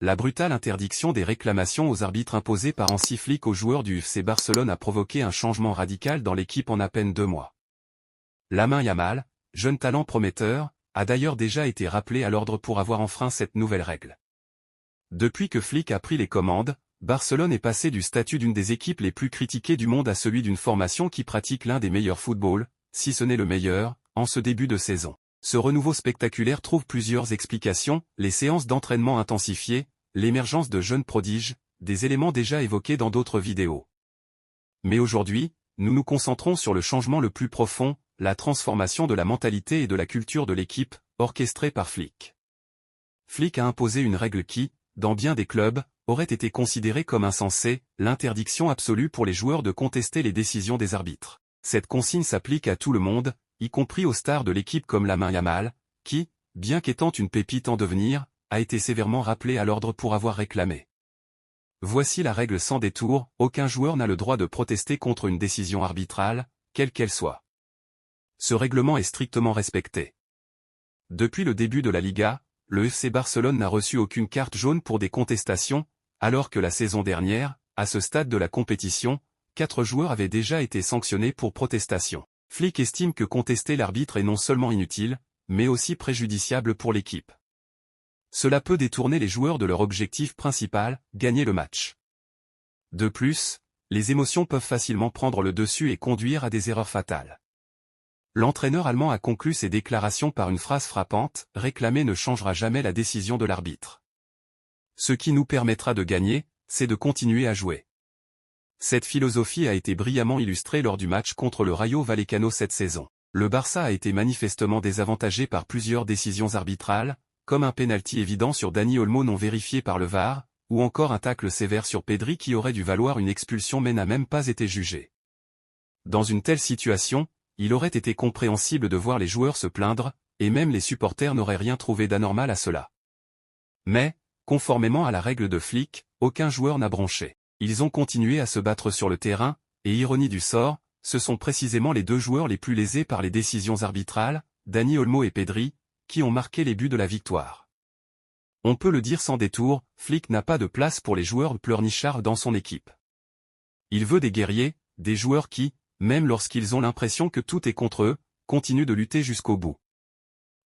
La brutale interdiction des réclamations aux arbitres imposée par Hansi Flick aux joueurs du FC Barcelone a provoqué un changement radical dans l'équipe en à peine 2 mois. Lamine Yamal, jeune talent prometteur, a d'ailleurs déjà été rappelé à l'ordre pour avoir enfreint cette nouvelle règle. Depuis que Flick a pris les commandes, Barcelone est passé du statut d'une des équipes les plus critiquées du monde à celui d'une formation qui pratique l'un des meilleurs footballs, si ce n'est le meilleur, en ce début de saison. Ce renouveau spectaculaire trouve plusieurs explications, les séances d'entraînement intensifiées, l'émergence de jeunes prodiges, des éléments déjà évoqués dans d'autres vidéos. Mais aujourd'hui, nous nous concentrons sur le changement le plus profond, la transformation de la mentalité et de la culture de l'équipe, orchestrée par Flick. Flick a imposé une règle qui, dans bien des clubs, aurait été considérée comme insensée, l'interdiction absolue pour les joueurs de contester les décisions des arbitres. Cette consigne s'applique à tout le monde, y compris aux stars de l'équipe comme Lamine Yamal, qui, bien qu'étant une pépite en devenir, a été sévèrement rappelé à l'ordre pour avoir réclamé. Voici la règle sans détour, aucun joueur n'a le droit de protester contre une décision arbitrale, quelle qu'elle soit. Ce règlement est strictement respecté. Depuis le début de la Liga, le FC Barcelone n'a reçu aucune carte jaune pour des contestations, alors que la saison dernière, à ce stade de la compétition, 4 joueurs avaient déjà été sanctionnés pour protestation. Flick estime que contester l'arbitre est non seulement inutile, mais aussi préjudiciable pour l'équipe. Cela peut détourner les joueurs de leur objectif principal, gagner le match. De plus, les émotions peuvent facilement prendre le dessus et conduire à des erreurs fatales. L'entraîneur allemand a conclu ses déclarations par une phrase frappante, « Réclamer ne changera jamais la décision de l'arbitre. Ce qui nous permettra de gagner, c'est de continuer à jouer. » Cette philosophie a été brillamment illustrée lors du match contre le Rayo Vallecano cette saison. Le Barça a été manifestement désavantagé par plusieurs décisions arbitrales, comme un pénalty évident sur Dani Olmo non vérifié par le VAR, ou encore un tacle sévère sur Pedri qui aurait dû valoir une expulsion mais n'a même pas été jugé. Dans une telle situation, il aurait été compréhensible de voir les joueurs se plaindre, et même les supporters n'auraient rien trouvé d'anormal à cela. Mais, conformément à la règle de Flick, aucun joueur n'a bronché. Ils ont continué à se battre sur le terrain, et ironie du sort, ce sont précisément les 2 joueurs les plus lésés par les décisions arbitrales, Dani Olmo et Pedri, qui ont marqué les buts de la victoire. On peut le dire sans détour, Flick n'a pas de place pour les joueurs pleurnichards dans son équipe. Il veut des guerriers, des joueurs qui, même lorsqu'ils ont l'impression que tout est contre eux, continuent de lutter jusqu'au bout.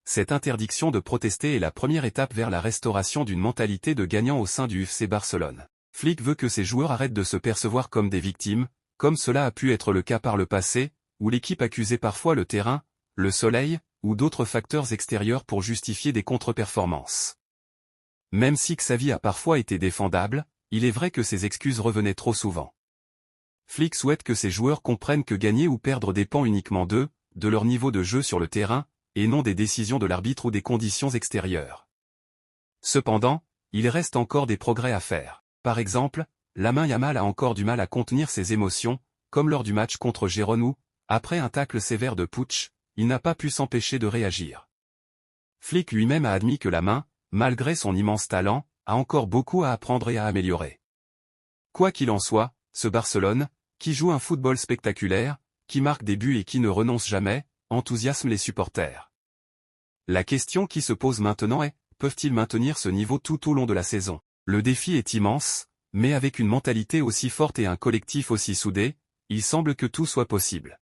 Cette interdiction de protester est la première étape vers la restauration d'une mentalité de gagnant au sein du FC Barcelone. Flick veut que ses joueurs arrêtent de se percevoir comme des victimes, comme cela a pu être le cas par le passé, où l'équipe accusait parfois le terrain, le soleil, ou d'autres facteurs extérieurs pour justifier des contre-performances. Même si Xavi a parfois été défendable, il est vrai que ces excuses revenaient trop souvent. Flick souhaite que ses joueurs comprennent que gagner ou perdre dépend uniquement d'eux, de leur niveau de jeu sur le terrain, et non des décisions de l'arbitre ou des conditions extérieures. Cependant, il reste encore des progrès à faire. Par exemple, Lamine Yamal a encore du mal à contenir ses émotions, comme lors du match contre Gérone où, après un tacle sévère de Puig, il n'a pas pu s'empêcher de réagir. Flick lui-même a admis que Lamine, malgré son immense talent, a encore beaucoup à apprendre et à améliorer. Quoi qu'il en soit, ce Barcelone, qui joue un football spectaculaire, qui marque des buts et qui ne renonce jamais, enthousiasme les supporters. La question qui se pose maintenant est, peuvent-ils maintenir ce niveau tout au long de la saison ? Le défi est immense, mais avec une mentalité aussi forte et un collectif aussi soudé, il semble que tout soit possible.